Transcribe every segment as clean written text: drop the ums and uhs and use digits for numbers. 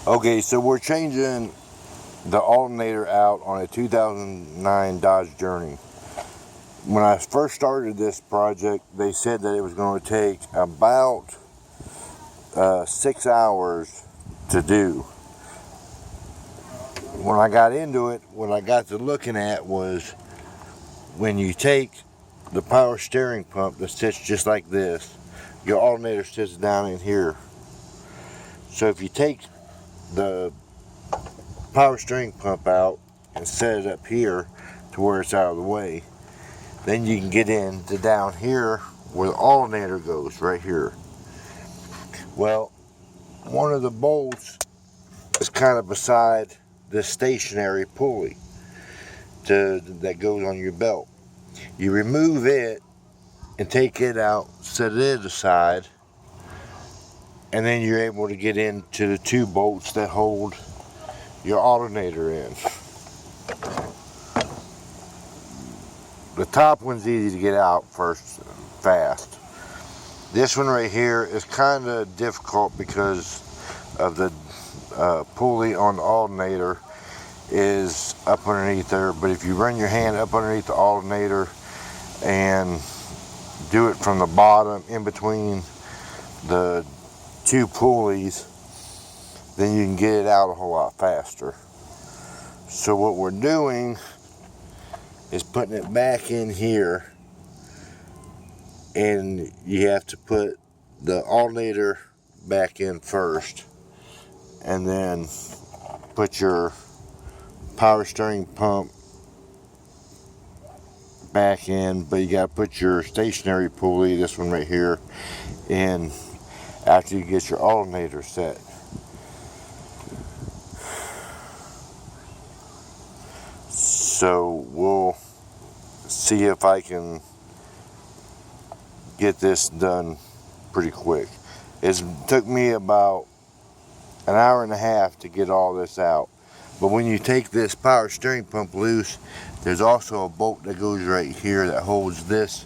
Okay, so we're changing the alternator out on a 2009 Dodge Journey. When I first started this project, they said that it was going to take about 6 hours to do. When I got into it, what I got to looking at was when you take the power steering pump that sits just like this, your alternator sits down in here. So if you take the power steering pump out and set it up here to where it's out of the way, then you can get into down here where the alternator goes, right here. Well, one of the bolts is kind of beside the stationary pulley that goes on your belt. You remove it and take it out, set it aside, and then you're able to get into the two bolts that hold your alternator in. The top one's easy to get out first, fast. This one right here is kind of difficult because of the pulley on the alternator is up underneath there, but if you run your hand up underneath the alternator and do it from the bottom in between the two pulleys, then you can get it out a whole lot faster. So what we're doing is putting it back in here, and you have to put the alternator back in first and then put your power steering pump back in, but you got to put your stationary pulley, this one right here, in after you get your alternator set. So we'll see if I can get this done pretty quick. It took me about an hour and a half to get all this out. But when you take this power steering pump loose, there's also a bolt that goes right here that holds this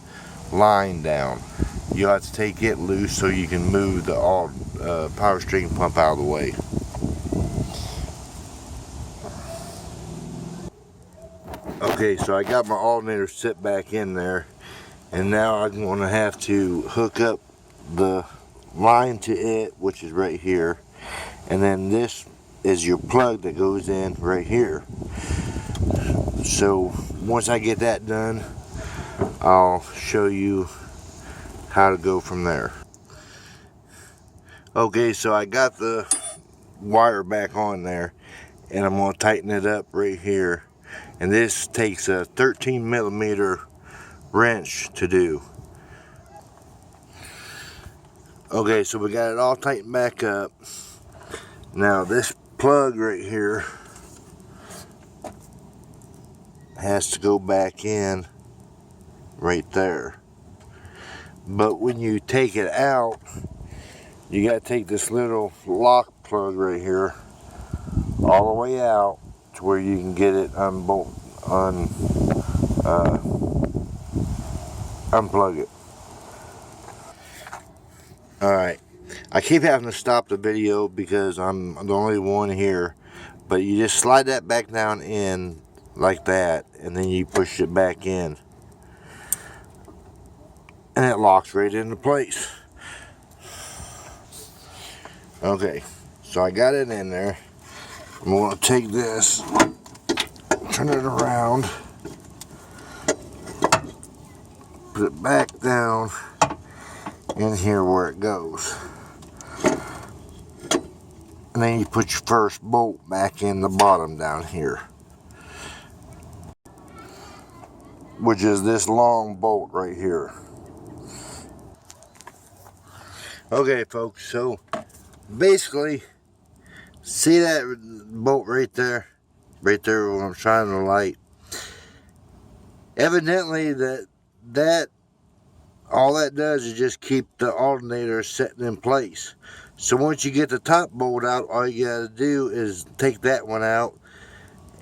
line down. You have to take it loose so you can move the power steering pump out of the way. Okay, so I got my alternator set back in there, and now I'm going to have to hook up the line to it, which is right here, and then this is your plug that goes in right here. So once I get that done, I'll show you how to go from there. Okay, so I got the wire back on there, and I'm going to tighten it up right here. And this takes a 13mm wrench to do. Okay, so we got it all tightened back up. Now this plug right here has to go back in right there. But when you take it out, you got to take this little lock plug right here all the way out to where you can get it unplug it. Alright, I keep having to stop the video because I'm the only one here, but you just slide that back down in like that, and then you push it back in, and it locks right into place. Okay, so I got it in there. I'm going to take this, turn it around, put it back down in here where it goes. And then you put your first bolt back in the bottom down here, which is this long bolt right here. Okay folks, so basically, see that bolt right there where I'm shining the light? Evidently that all that does is just keep the alternator setting in place. So once you get the top bolt out, all you gotta do is take that one out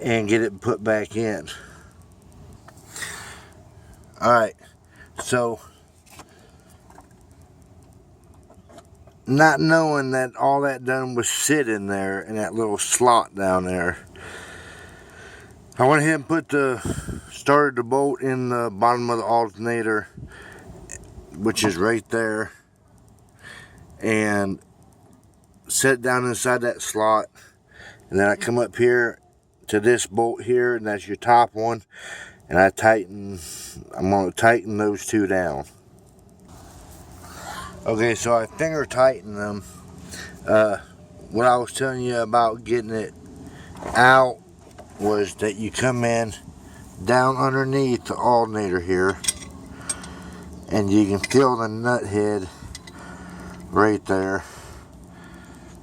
and get it put back in. Alright, so not knowing that all that done was sit in there in that little slot down there. I went ahead and started the bolt in the bottom of the alternator, which is right there, and set it down inside that slot. And then I come up here to this bolt here, and that's your top one, and I'm going to tighten those two down. Okay, so I finger tighten them. What I was telling you about getting it out was that you come in down underneath the alternator here, and you can feel the nut head right there,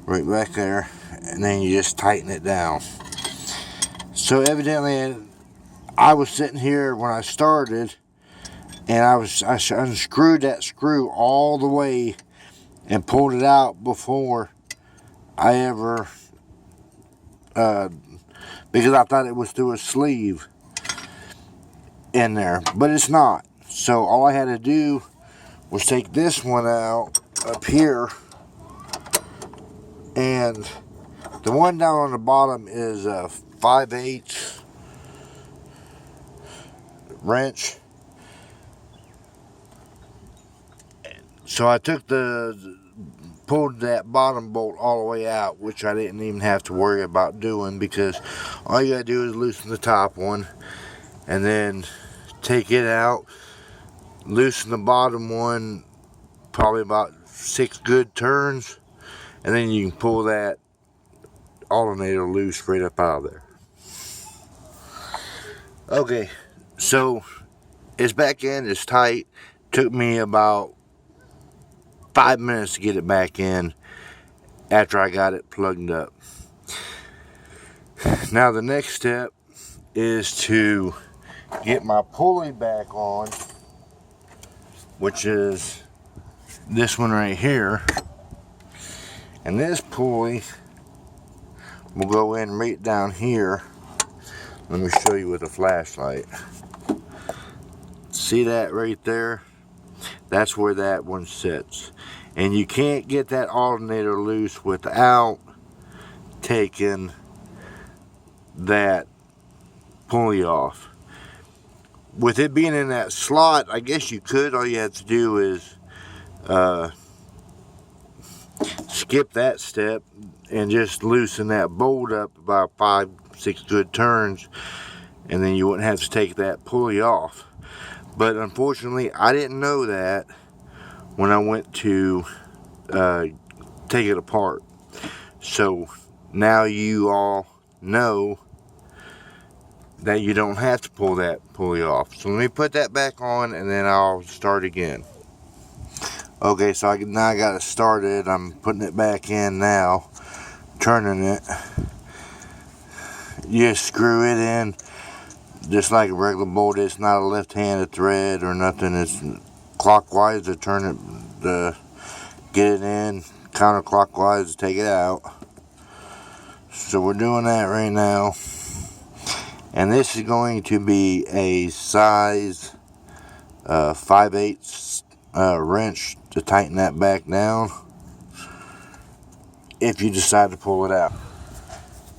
right back there, and then you just tighten it down. So evidently I was sitting here when I started, and I unscrewed that screw all the way and pulled it out before I ever because I thought it was through a sleeve in there, but it's not. So all I had to do was take this one out up here, and the one down on the bottom is a 5/8 wrench. So I pulled that bottom bolt all the way out, which I didn't even have to worry about doing, because all you gotta do is loosen the top one and then take it out, loosen the bottom one, probably about 6 good turns, and then you can pull that alternator loose right up out of there. Okay, so it's back in, it's tight. Took me about 5 minutes to get it back in after I got it plugged up. Now the next step is to get my pulley back on, which is this one right here. And this pulley will go in right down here. Let me show you with a flashlight. See that right there? That's where that one sits. And you can't get that alternator loose without taking that pulley off. With it being in that slot, I guess you could. All you have to do is skip that step and just loosen that bolt up about 5-6 good turns, and then you wouldn't have to take that pulley off. But unfortunately, I didn't know that when I went to take it apart. So now you all know that you don't have to pull that pulley off. So let me put that back on, and then I'll start again. Okay, so now I got it started. I'm putting it back in now, turning it. You just screw it in just like a regular bolt. It's not a left-handed thread or nothing. It's clockwise to turn it, to get it in, counterclockwise to take it out. So we're doing that right now. And this is going to be a size 5/8 wrench to tighten that back down if you decide to pull it out.